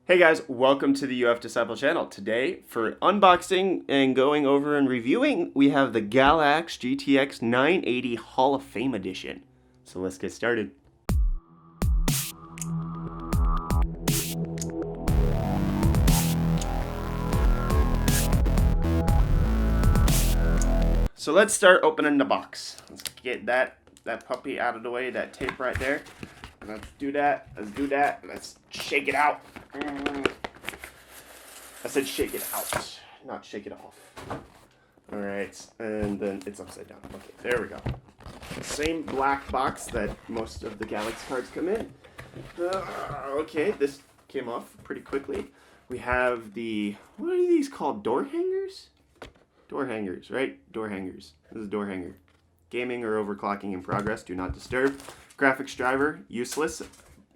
Hey guys, welcome to the UF Disciple channel. Today, for unboxing and going over and reviewing, we have the Galax GTX 980 Hall of Fame Edition. So let's get started. So let's start opening the box. Let's get that puppy out of the way, that tape right there. Let's do that, let's shake it out. I said shake it out, not shake it off. Alright, and then it's upside down. Okay, there we go. Same black box that most of the Galax cards come in. Okay, this came off pretty quickly. We have what are these called? Door hangers? Door hangers, right? Door hangers. This is a door hanger. Gaming or overclocking in progress, do not disturb. Graphics driver, useless.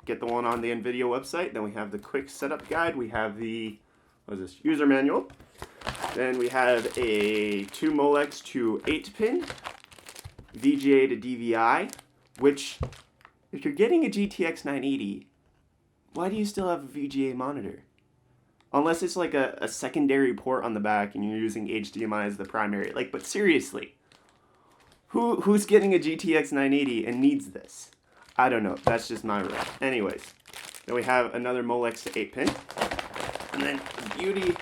Get the one on the NVIDIA website. Then we have the quick setup guide. We have the, user manual. Then we have a 2 Molex to 8 pin, VGA to DVI, which, if you're getting a GTX 980, why do you still have a VGA monitor? Unless it's like a secondary port on the back and you're using HDMI as the primary. But seriously, who's getting a GTX 980 and needs this? I don't know. That's just my rule. Anyways, then we have another Molex to 8 pin. And then the beauty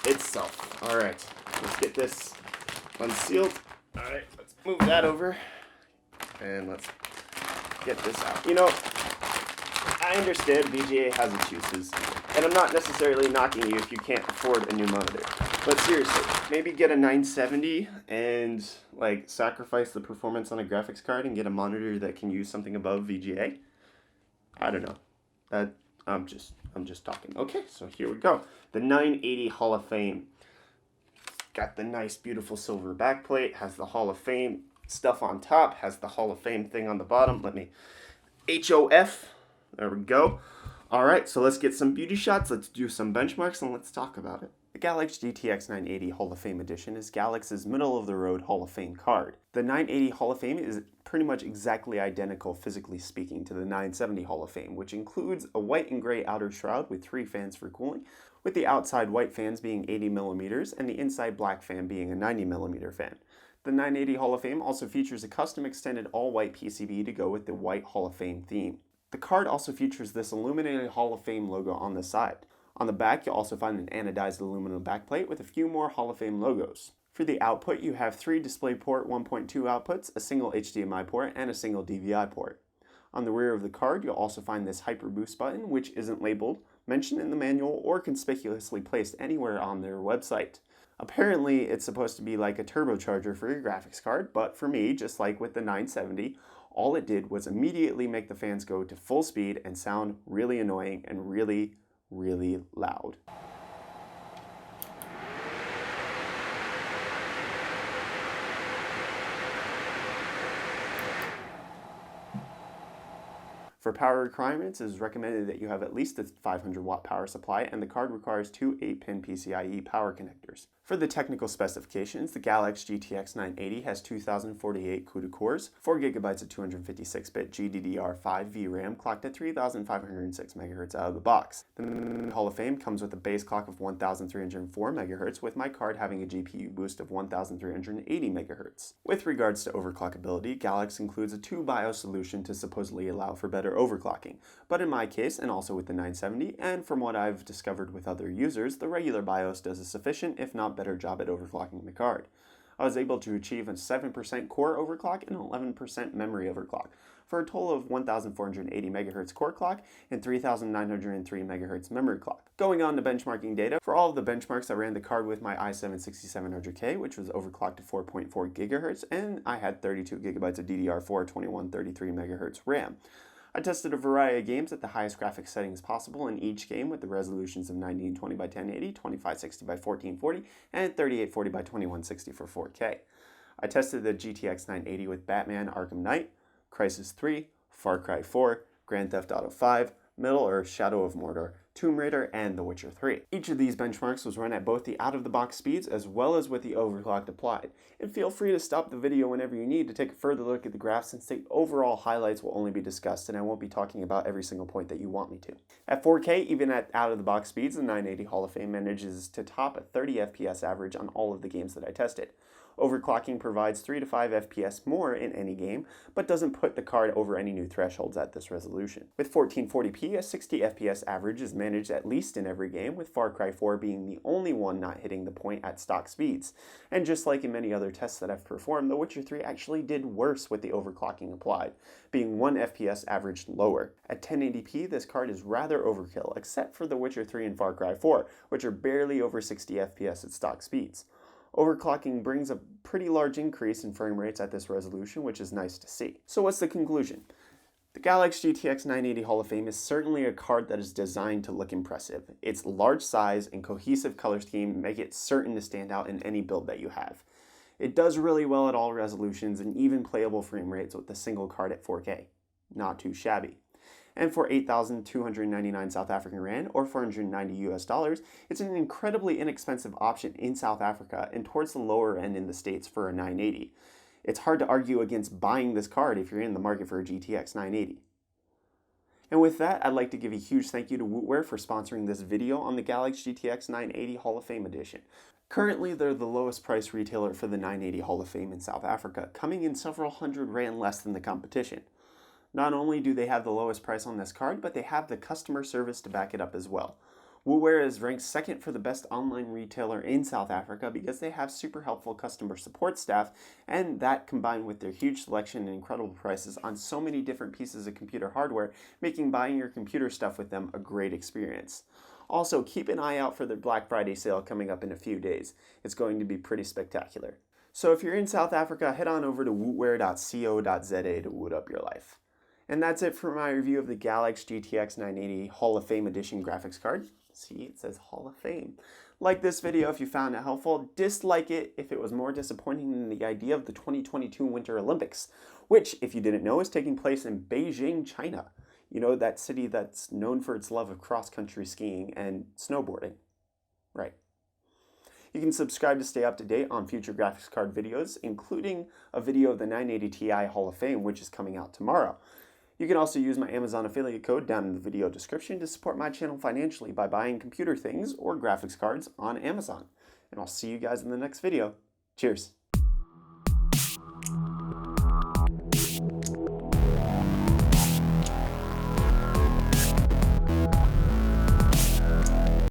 itself. All right, let's get this unsealed. All right, let's move that over. And let's get this out. You know, I understand VGA has its uses. And I'm not necessarily knocking you if you can't afford a new monitor. But seriously, maybe get a 970 and sacrifice the performance on a graphics card and get a monitor that can use something above VGA. I don't know. I'm just talking. Okay, so here we go. The 980 Hall of Fame. Got the nice, beautiful silver backplate. Has the Hall of Fame stuff on top. Has the Hall of Fame thing on the bottom. HOF. There we go. All right, so let's get some beauty shots. Let's do some benchmarks and let's talk about it. The Galax GTX 980 Hall of Fame Edition is Galax's middle-of-the-road Hall of Fame card. The 980 Hall of Fame is pretty much exactly identical, physically speaking, to the 970 Hall of Fame, which includes a white and gray outer shroud with 3 fans for cooling, with the outside white fans being 80mm and the inside black fan being a 90mm fan. The 980 Hall of Fame also features a custom extended all-white PCB to go with the white Hall of Fame theme. The card also features this illuminated Hall of Fame logo on the side. On the back, you'll also find an anodized aluminum backplate with a few more Hall of Fame logos. For the output, you have 3 DisplayPort 1.2 outputs, a single HDMI port, and a single DVI port. On the rear of the card, you'll also find this Hyper Boost button, which isn't labeled, mentioned in the manual, or conspicuously placed anywhere on their website. Apparently, it's supposed to be like a turbocharger for your graphics card, but for me, just like with the 970, all it did was immediately make the fans go to full speed and sound really annoying and really, really loud. For power requirements, it is recommended that you have at least a 500 watt power supply, and the card requires 2 8-pin PCIe power connectors. For the technical specifications, the Galax GTX 980 has 2048 CUDA cores, 4GB of 256-bit GDDR5 VRAM clocked at 3506 MHz out of the box. The Hall of Fame comes with a base clock of 1304 MHz, with my card having a GPU boost of 1380 MHz. With regards to overclockability, Galax includes a 2 BIOS solution to supposedly allow for better overclocking, but in my case, and also with the 970, and from what I've discovered with other users, the regular BIOS does a sufficient, if not better job at overclocking the card. I was able to achieve a 7% core overclock and 11% memory overclock, for a total of 1480 MHz core clock and 3903 MHz memory clock. Going on to benchmarking data, for all of the benchmarks I ran the card with my i7-6700K, which was overclocked to 4.4 GHz, and I had 32 GB of DDR4 2133 MHz RAM. I tested a variety of games at the highest graphics settings possible in each game with the resolutions of 1920 by 1080, 2560 by 1440, and 3840 by 2160 for 4K. I tested the GTX 980 with Batman Arkham Knight, Crysis 3, Far Cry 4, Grand Theft Auto 5, Middle Earth Shadow of Mordor, Tomb Raider, and The Witcher 3. Each of these benchmarks was run at both the out-of-the-box speeds as well as with the overclock applied. And feel free to stop the video whenever you need to take a further look at the graphs, since the overall highlights will only be discussed and I won't be talking about every single point that you want me to. At 4K, even at out-of-the-box speeds, the 980 Hall of Fame manages to top a 30 FPS average on all of the games that I tested. Overclocking provides 3 to 5 FPS more in any game, but doesn't put the card over any new thresholds at this resolution. With 1440p, a 60 FPS average is managed at least in every game, with Far Cry 4 being the only one not hitting the point at stock speeds. And just like in many other tests that I've performed, The Witcher 3 actually did worse with the overclocking applied, being 1 FPS averaged lower. At 1080p, this card is rather overkill, except for The Witcher 3 and Far Cry 4, which are barely over 60 FPS at stock speeds. Overclocking brings a pretty large increase in frame rates at this resolution, which is nice to see. So what's the conclusion? The Galax GTX 980 Hall of Fame is certainly a card that is designed to look impressive. Its large size and cohesive color scheme make it certain to stand out in any build that you have. It does really well at all resolutions and even playable frame rates with a single card at 4K. Not too shabby. And for 8,299 South African Rand or $490 US, it's an incredibly inexpensive option in South Africa and towards the lower end in the States for a 980. It's hard to argue against buying this card if you're in the market for a GTX 980. And with that, I'd like to give a huge thank you to Wootware for sponsoring this video on the Galax GTX 980 Hall of Fame edition. Currently, they're the lowest price retailer for the 980 Hall of Fame in South Africa, coming in several hundred Rand less than the competition. Not only do they have the lowest price on this card, but they have the customer service to back it up as well. Wootware is ranked second for the best online retailer in South Africa because they have super helpful customer support staff, and that combined with their huge selection and incredible prices on so many different pieces of computer hardware, making buying your computer stuff with them a great experience. Also, keep an eye out for their Black Friday sale coming up in a few days. It's going to be pretty spectacular. So if you're in South Africa, head on over to wootware.co.za to woot up your life. And that's it for my review of the Galax GTX 980 Hall of Fame Edition graphics card. See, it says Hall of Fame. Like this video if you found it helpful. Dislike it if it was more disappointing than the idea of the 2022 Winter Olympics, which, if you didn't know, is taking place in Beijing, China. You know, that city that's known for its love of cross-country skiing and snowboarding. Right. You can subscribe to stay up to date on future graphics card videos, including a video of the 980 Ti Hall of Fame, which is coming out tomorrow. You can also use my Amazon affiliate code down in the video description to support my channel financially by buying computer things or graphics cards on Amazon. And I'll see you guys in the next video. Cheers!